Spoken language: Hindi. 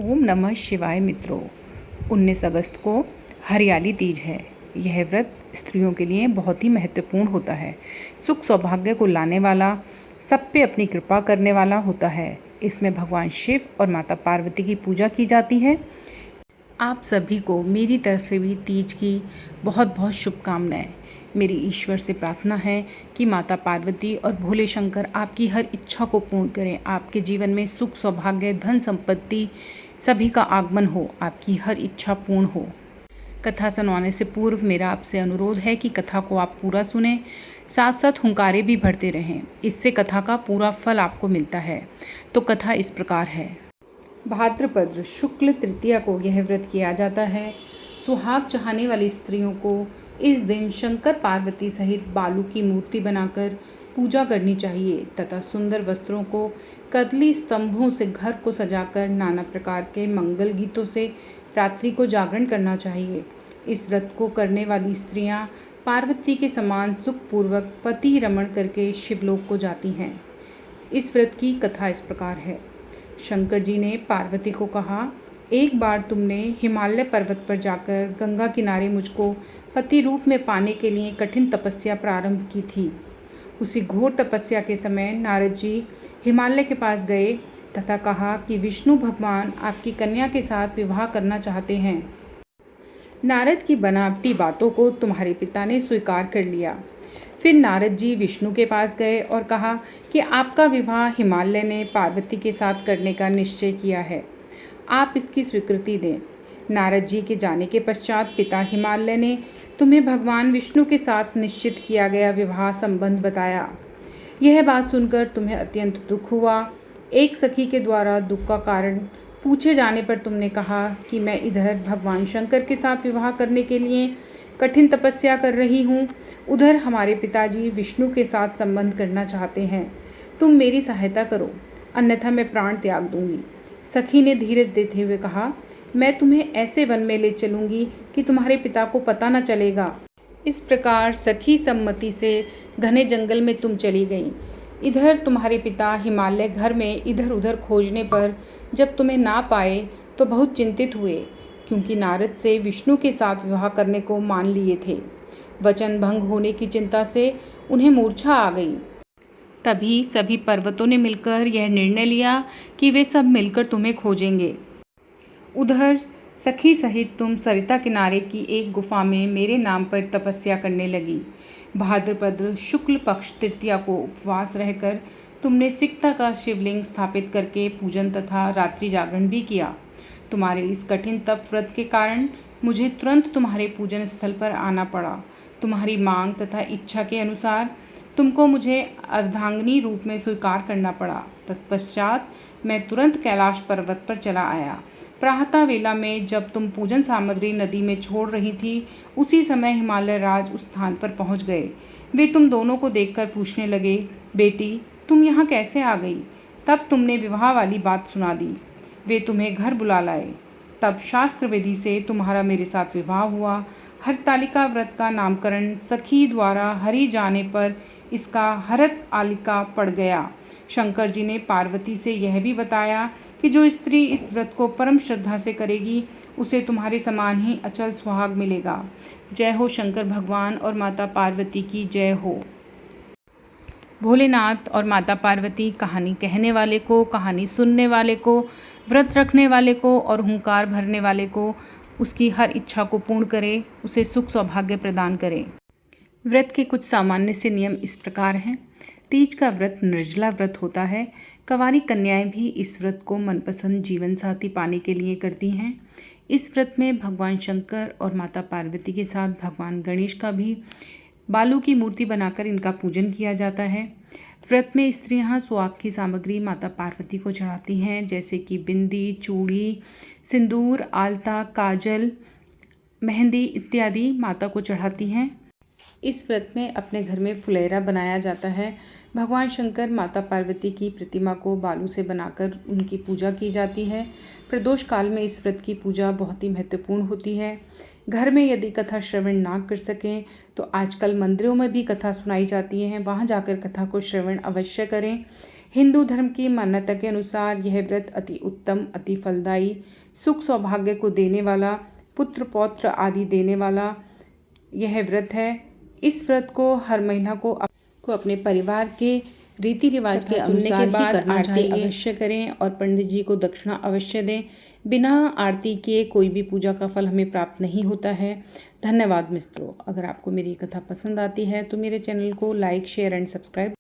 ओम नमः शिवाय मित्रों। 19 अगस्त को हरियाली तीज है। यह व्रत स्त्रियों के लिए बहुत ही महत्वपूर्ण होता है। सुख सौभाग्य को लाने वाला, सब पे अपनी कृपा करने वाला होता है। इसमें भगवान शिव और माता पार्वती की पूजा की जाती है। आप सभी को मेरी तरफ से भी तीज की बहुत बहुत शुभकामनाएं। मेरी ईश्वर से प्रार्थना है कि माता पार्वती और भोले शंकर आपकी हर इच्छा को पूर्ण करें। आपके जीवन में सुख सौभाग्य धन संपत्ति सभी का आगमन हो, आपकी हर इच्छा पूर्ण हो। कथा सुनाने से पूर्व मेरा आपसे अनुरोध है कि कथा को आप पूरा सुने, साथ साथ हुंकारे भी भरते रहें। इससे कथा का पूरा फल आपको मिलता है। तो कथा इस प्रकार है। भाद्रपद शुक्ल तृतीया को यह व्रत किया जाता है। सुहाग चाहने वाली स्त्रियों को इस दिन शंकर पार्वती सहित बालू की मूर्ति बनाकर पूजा करनी चाहिए तथा सुंदर वस्त्रों को कदली स्तंभों से घर को सजाकर नाना प्रकार के मंगल गीतों से रात्रि को जागरण करना चाहिए। इस व्रत को करने वाली स्त्रियां पार्वती के समान सुखपूर्वक पति रमण करके शिवलोक को जाती हैं। इस व्रत की कथा इस प्रकार है। शंकर जी ने पार्वती को कहा, एक बार तुमने हिमालय पर्वत पर जाकर गंगा किनारे मुझको पति रूप में पाने के लिए कठिन तपस्या प्रारंभ की थी। उसी घोर तपस्या के समय नारद जी हिमालय के पास गए तथा कहा कि विष्णु भगवान आपकी कन्या के साथ विवाह करना चाहते हैं। नारद की बनावटी बातों को तुम्हारे पिता ने स्वीकार कर लिया। फिर नारद जी विष्णु के पास गए और कहा कि आपका विवाह हिमालय ने पार्वती के साथ करने का निश्चय किया है, आप इसकी स्वीकृति दें। नारद जी के जाने के पश्चात पिता हिमालय ने तुम्हें भगवान विष्णु के साथ निश्चित किया गया विवाह संबंध बताया। यह बात सुनकर तुम्हें अत्यंत दुख हुआ। एक सखी के द्वारा दुख का कारण पूछे जाने पर तुमने कहा कि मैं इधर भगवान शंकर के साथ विवाह करने के लिए कठिन तपस्या कर रही हूँ, उधर हमारे पिताजी विष्णु के साथ संबंध करना चाहते हैं। तुम मेरी सहायता करो, अन्यथा मैं प्राण त्याग दूंगी। सखी ने धीरज देते हुए कहा, मैं तुम्हें ऐसे वन में ले चलूंगी कि तुम्हारे पिता को पता न चलेगा। इस प्रकार सखी सम्मति से घने जंगल में तुम चली गई। इधर तुम्हारे पिता हिमालय घर में इधर उधर खोजने पर जब तुम्हें ना पाए तो बहुत चिंतित हुए, क्योंकि नारद से विष्णु के साथ विवाह करने को मान लिए थे। वचन भंग होने की चिंता से उन्हें मूर्छा आ गई। तभी सभी पर्वतों ने मिलकर यह निर्णय लिया कि वे सब मिलकर तुम्हें खोजेंगे। उधर सखी सहित तुम सरिता किनारे की एक गुफा में मेरे नाम पर तपस्या करने लगी। भाद्रपद शुक्ल पक्ष तृतीया को उपवास रहकर तुमने सिकता का शिवलिंग स्थापित करके पूजन तथा रात्रि जागरण भी किया। तुम्हारे इस कठिन तप व्रत के कारण मुझे तुरंत तुम्हारे पूजन स्थल पर आना पड़ा। तुम्हारी मांग तथा इच्छा के अनुसार तुमको मुझे अर्धांगिनी रूप में स्वीकार करना पड़ा। तत्पश्चात मैं तुरंत कैलाश पर्वत पर चला आया। प्रातः वेला में जब तुम पूजन सामग्री नदी में छोड़ रही थी, उसी समय हिमालय राज उस स्थान पर पहुंच गए। वे तुम दोनों को देखकर पूछने लगे, बेटी तुम यहाँ कैसे आ गई? तब तुमने विवाह वाली बात सुना दी। वे तुम्हें घर बुला लाए। तब शास्त्र विधि से तुम्हारा मेरे साथ विवाह हुआ। हरतालिका व्रत का नामकरण सखी द्वारा हरि जाने पर इसका हरत आलिका पड़ गया। शंकर जी ने पार्वती से यह भी बताया कि जो स्त्री इस व्रत को परम श्रद्धा से करेगी उसे तुम्हारे समान ही अचल सुहाग मिलेगा। जय हो शंकर भगवान और माता पार्वती की जय हो। भोलेनाथ और माता पार्वती कहानी कहने वाले को, कहानी सुनने वाले को, व्रत रखने वाले को और हुंकार भरने वाले को उसकी हर इच्छा को पूर्ण करे, उसे सुख सौभाग्य प्रदान करे। व्रत के कुछ सामान्य से नियम इस प्रकार हैं। तीज का व्रत निर्जला व्रत होता है। कंवारी कन्याएं भी इस व्रत को मनपसंद जीवन साथी पाने के लिए करती हैं। इस व्रत में भगवान शंकर और माता पार्वती के साथ भगवान गणेश का भी बालू की मूर्ति बनाकर इनका पूजन किया जाता है। व्रत में स्त्रियां सुहाग की सामग्री माता पार्वती को चढ़ाती हैं, जैसे कि बिंदी, चूड़ी, सिंदूर, आलता, काजल, मेहंदी इत्यादि माता को चढ़ाती हैं। इस व्रत में अपने घर में फुलेरा बनाया जाता है। भगवान शंकर माता पार्वती की प्रतिमा को बालू से बनाकर उनकी पूजा की जाती है। प्रदोष काल में इस व्रत की पूजा बहुत ही महत्वपूर्ण होती है। घर में यदि कथा श्रवण ना कर सकें तो आजकल मंदिरों में भी कथा सुनाई जाती है, वहाँ जाकर कथा को श्रवण अवश्य करें। हिंदू धर्म की मान्यता के अनुसार यह व्रत अति उत्तम, अति फलदायी, सुख सौभाग्य को देने वाला, पुत्र पौत्र आदि देने वाला यह व्रत है। इस व्रत को हर महिला को अपने परिवार के रीति रिवाज के अनुसार ही करना चाहिए। अवश्य करें और पंडित जी को दक्षिणा अवश्य दें। बिना आरती के कोई भी पूजा का फल हमें प्राप्त नहीं होता है। धन्यवाद मित्रों। अगर आपको मेरी कथा पसंद आती है तो मेरे चैनल को लाइक, शेयर एंड सब्सक्राइब